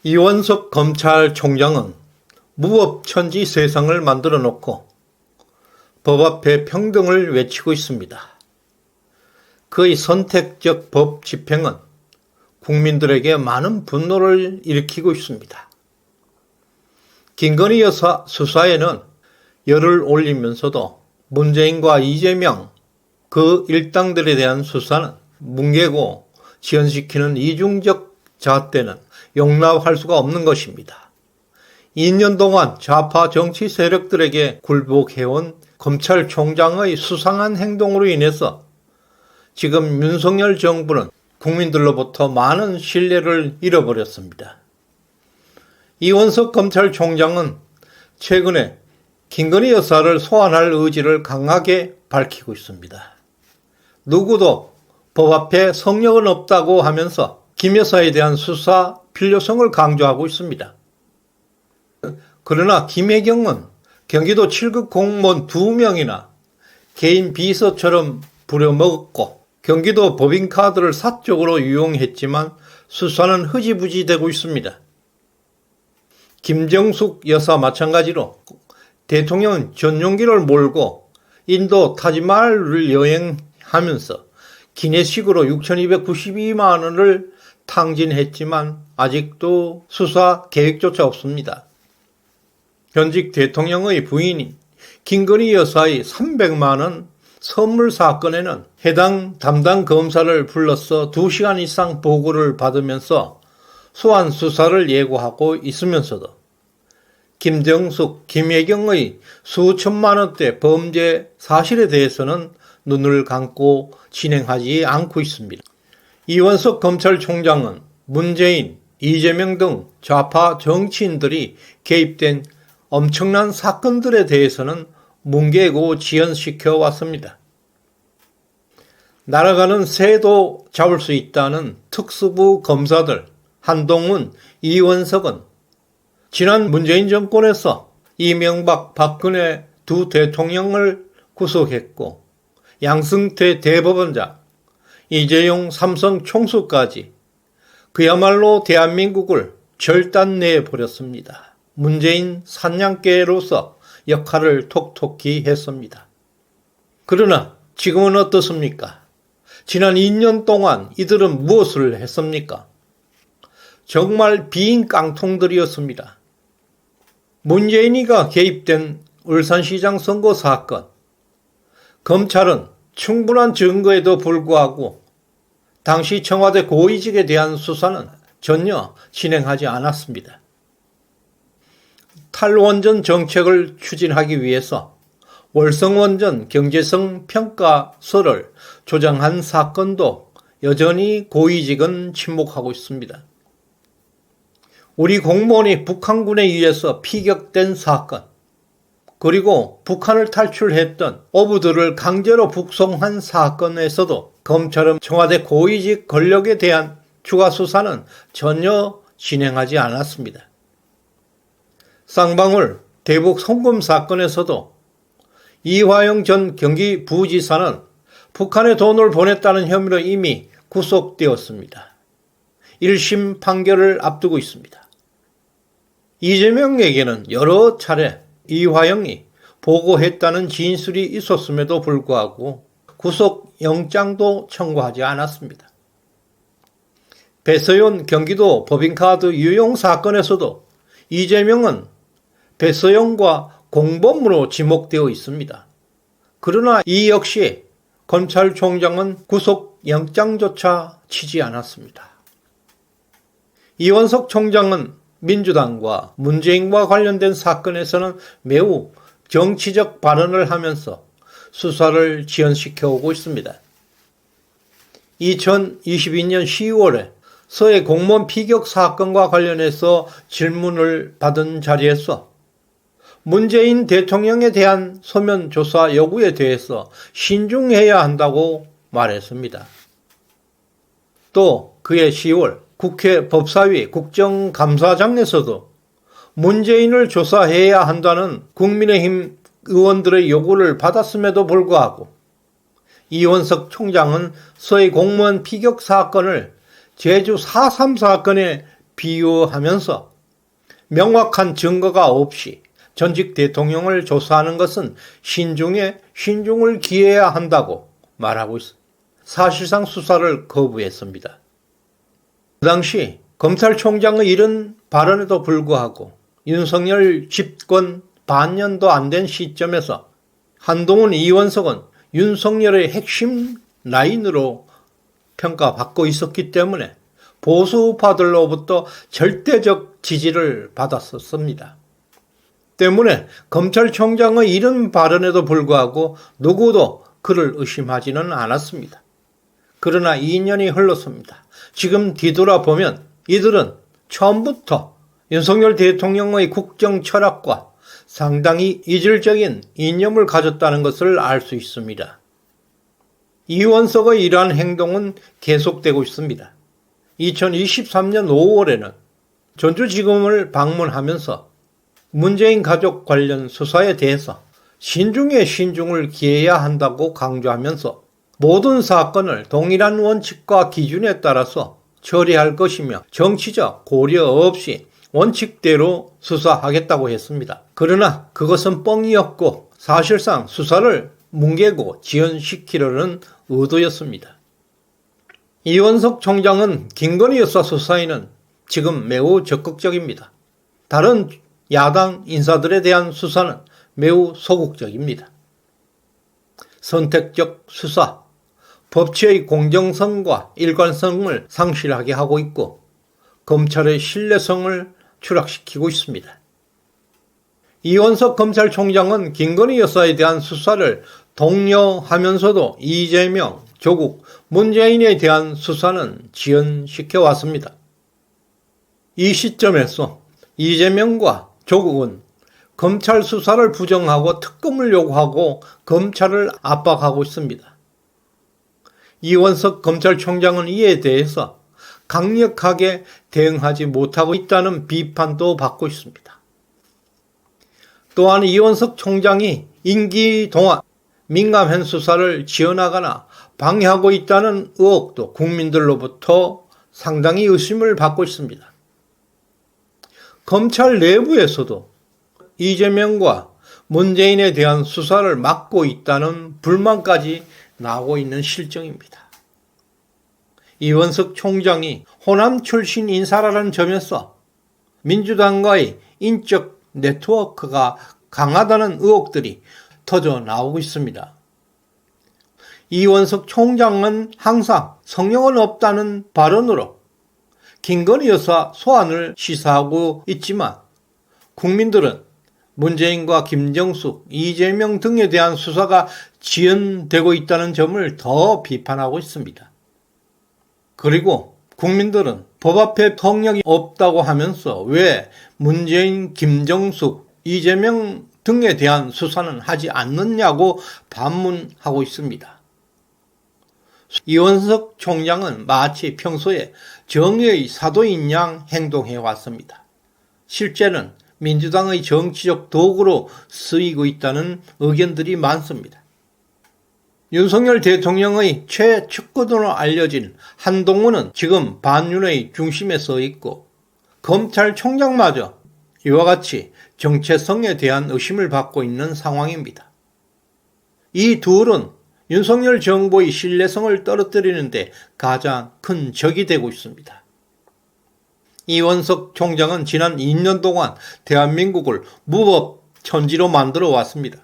이원석 검찰총장은 무법천지 세상을 만들어 놓고 법 앞에 평등을 외치고 있습니다. 그의 선택적 법 집행은 국민들에게 많은 분노를 일으키고 있습니다. 김건희 여사 수사에는 열을 올리면서도 문재인과 이재명 그 일당들에 대한 수사는 뭉개고 지연시키는 이중적 잣대는 용납할 수가 없는 것입니다. 2년 동안 좌파 정치 세력들에게 굴복해온 검찰총장의 수상한 행동으로 인해서 지금 윤석열 정부는 국민들로부터 많은 신뢰를 잃어버렸습니다. 이원석 검찰총장은 최근에 김건희 여사를 소환할 의지를 강하게 밝히고 있습니다. 누구도 법 앞에 성역은 없다고 하면서 김 여사에 대한 수사 필요성을 강조하고 있습니다. 그러나 김혜경은 경기도 7급 공무원 2명이나 개인 비서처럼 부려먹었고 경기도 법인카드를 사적으로 이용했지만 수사는 흐지부지 되고 있습니다. 김정숙 여사 마찬가지로 대통령 전용기를 몰고 인도 타지마할을 여행하면서 기내식으로 6,292만 원을 탕진했지만 아직도 수사 계획조차 없습니다. 현직 대통령의 부인인 김건희 여사의 300만 원 선물 사건에는 해당 담당 검사를 불러서 2시간 이상 보고를 받으면서 소환 수사를 예고하고 있으면서도 김정숙, 김혜경의 수천만 원대 범죄 사실에 대해서는 눈을 감고 진행하지 않고 있습니다. 이원석 검찰총장은 문재인, 이재명 등 좌파 정치인들이 개입된 엄청난 사건들에 대해서는 뭉개고 지연시켜 왔습니다. 날아가는 새도 잡을 수 있다는 특수부 검사들 한동훈, 이원석은 지난 문재인 정권에서 이명박, 박근혜 두 대통령을 구속했고 양승태 대법원장, 이재용 삼성 총수까지 그야말로 대한민국을 절단내버렸습니다. 문재인 사냥개로서 역할을 톡톡히 했습니다. 그러나 지금은 어떻습니까? 지난 2년 동안 이들은 무엇을 했습니까? 정말 빈 깡통들이었습니다. 문재인이가 개입된 울산시장 선거 사건, 검찰은 충분한 증거에도 불구하고 당시 청와대 고위직에 대한 수사는 전혀 진행하지 않았습니다. 탈원전 정책을 추진하기 위해서 월성원전 경제성 평가서를 조장한 사건도 여전히 고위직은 침묵하고 있습니다. 우리 공무원이 북한군에 의해서 피격된 사건, 그리고 북한을 탈출했던 어부들을 강제로 북송한 사건에서도 검찰은 청와대 고위직 권력에 대한 추가 수사는 전혀 진행하지 않았습니다. 쌍방울 대북 송금 사건에서도 이화영 전 경기부지사는 북한에 돈을 보냈다는 혐의로 이미 구속되었습니다. 1심 판결을 앞두고 있습니다. 이재명에게는 여러 차례 이화영이 보고했다는 진술이 있었음에도 불구하고 구속영장도 청구하지 않았습니다. 배서연 경기도 법인카드 유용 사건에서도 이재명은 배서연과 공범으로 지목되어 있습니다. 그러나 이 역시 검찰총장은 구속영장조차 치지 않았습니다. 이원석 총장은 민주당과 문재인과 관련된 사건에서는 매우 정치적 발언을 하면서 수사를 지연시켜 오고 있습니다. 2022년 10월에 서해 공무원 피격 사건과 관련해서 질문을 받은 자리에서 문재인 대통령에 대한 서면 조사 여부에 대해서 신중해야 한다고 말했습니다. 또 그해 10월 국회 법사위 국정감사장에서도 문재인을 조사해야 한다는 국민의힘 의원들의 요구를 받았음에도 불구하고 이원석 총장은 서해 공무원 피격 사건을 제주 4.3 사건에 비유하면서 명확한 증거가 없이 전직 대통령을 조사하는 것은 신중에 신중을 기해야 한다고 말하고 있습니다. 사실상 수사를 거부했습니다. 그 당시 검찰총장의 이런 발언에도 불구하고 윤석열 집권 반년도 안 된 시점에서 한동훈, 이원석은 윤석열의 핵심 라인으로 평가받고 있었기 때문에 보수우파들로부터 절대적 지지를 받았었습니다. 때문에 검찰총장의 이런 발언에도 불구하고 누구도 그를 의심하지는 않았습니다. 그러나 2년이 흘렀습니다. 지금 뒤돌아보면 이들은 처음부터 윤석열 대통령의 국정 철학과 상당히 이질적인 이념을 가졌다는 것을 알 수 있습니다. 이원석의 이러한 행동은 계속되고 있습니다. 2023년 5월에는 전주지검을 방문하면서 문재인 가족 관련 수사에 대해서 신중에 신중을 기해야 한다고 강조하면서 모든 사건을 동일한 원칙과 기준에 따라서 처리할 것이며 정치적 고려 없이 원칙대로 수사하겠다고 했습니다. 그러나 그것은 뻥이었고 사실상 수사를 뭉개고 지연시키려는 의도였습니다. 이원석 총장은 김건희 여사 수사에는 지금 매우 적극적입니다. 다른 야당 인사들에 대한 수사는 매우 소극적입니다. 선택적 수사, 법치의 공정성과 일관성을 상실하게 하고 있고 검찰의 신뢰성을 추락시키고 있습니다. 이원석 검찰총장은 김건희 여사에 대한 수사를 독려하면서도 이재명, 조국, 문재인에 대한 수사는 지연시켜 왔습니다. 이 시점에서 이재명과 조국은 검찰 수사를 부정하고 특검을 요구하고 검찰을 압박하고 있습니다. 이원석 검찰총장은 이에 대해서 강력하게 대응하지 못하고 있다는 비판도 받고 있습니다. 또한 이원석 총장이 임기 동안 민감한 수사를 지연하거나 방해하고 있다는 의혹도 국민들로부터 상당히 의심을 받고 있습니다. 검찰 내부에서도 이재명과 문재인에 대한 수사를 막고 있다는 불만까지 나오고 있는 실정입니다. 이원석 총장이 호남 출신 인사라는 점에서 민주당과의 인적 네트워크가 강하다는 의혹들이 터져 나오고 있습니다. 이원석 총장은 항상 성령은 없다는 발언으로 김건희 여사 소환을 시사하고 있지만 국민들은 문재인과 김정숙, 이재명 등에 대한 수사가 지연되고 있다는 점을 더 비판하고 있습니다. 그리고 국민들은 법 앞에 폭력이 없다고 하면서 왜 문재인, 김정숙, 이재명 등에 대한 수사는 하지 않느냐고 반문하고 있습니다. 이원석 총장은 마치 평소에 정의의 사도인 양 행동해 왔습니다. 실제는 민주당의 정치적 도구로 쓰이고 있다는 의견들이 많습니다. 윤석열 대통령의 최측근으로 알려진 한동훈은 지금 반윤의 중심에 서 있고 검찰총장마저 이와 같이 정체성에 대한 의심을 받고 있는 상황입니다. 이 둘은 윤석열 정부의 신뢰성을 떨어뜨리는데 가장 큰 적이 되고 있습니다. 이원석 총장은 지난 2년 동안 대한민국을 무법천지로 만들어 왔습니다.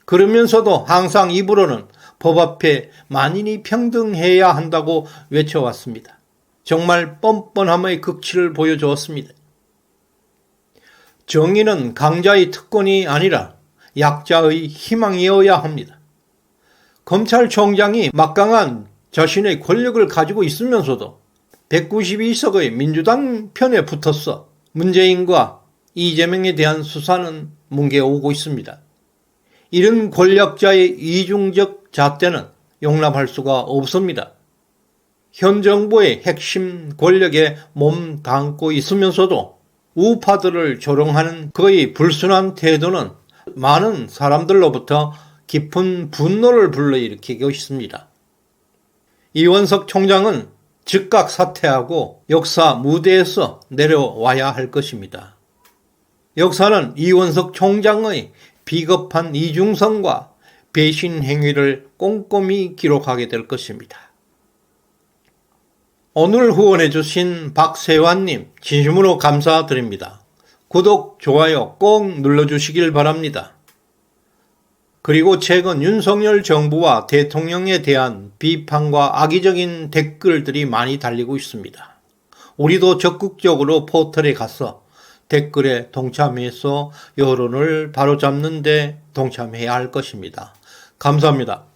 그러면서도 항상 입으로는 법 앞에 만인이 평등해야 한다고 외쳐왔습니다. 정말 뻔뻔함의 극치를 보여주었습니다. 정의는 강자의 특권이 아니라 약자의 희망이어야 합니다. 검찰총장이 막강한 자신의 권력을 가지고 있으면서도 192석의 민주당 편에 붙어서 문재인과 이재명에 대한 수사는 뭉개오고 있습니다. 이런 권력자의 이중적 잣대는 용납할 수가 없습니다. 현 정부의 핵심 권력에 몸 담고 있으면서도 우파들을 조롱하는 그의 불순한 태도는 많은 사람들로부터 깊은 분노를 불러일으키고 있습니다. 이원석 총장은 즉각 사퇴하고 역사 무대에서 내려와야 할 것입니다. 역사는 이원석 총장의 비겁한 이중성과 배신 행위를 꼼꼼히 기록하게 될 것입니다. 오늘 후원해 주신 박세환님 진심으로 감사드립니다. 구독, 좋아요 꼭 눌러주시길 바랍니다. 그리고 최근 윤석열 정부와 대통령에 대한 비판과 악의적인 댓글들이 많이 달리고 있습니다. 우리도 적극적으로 포털에 가서 댓글에 동참해서 여론을 바로잡는 데 동참해야 할 것입니다. 감사합니다.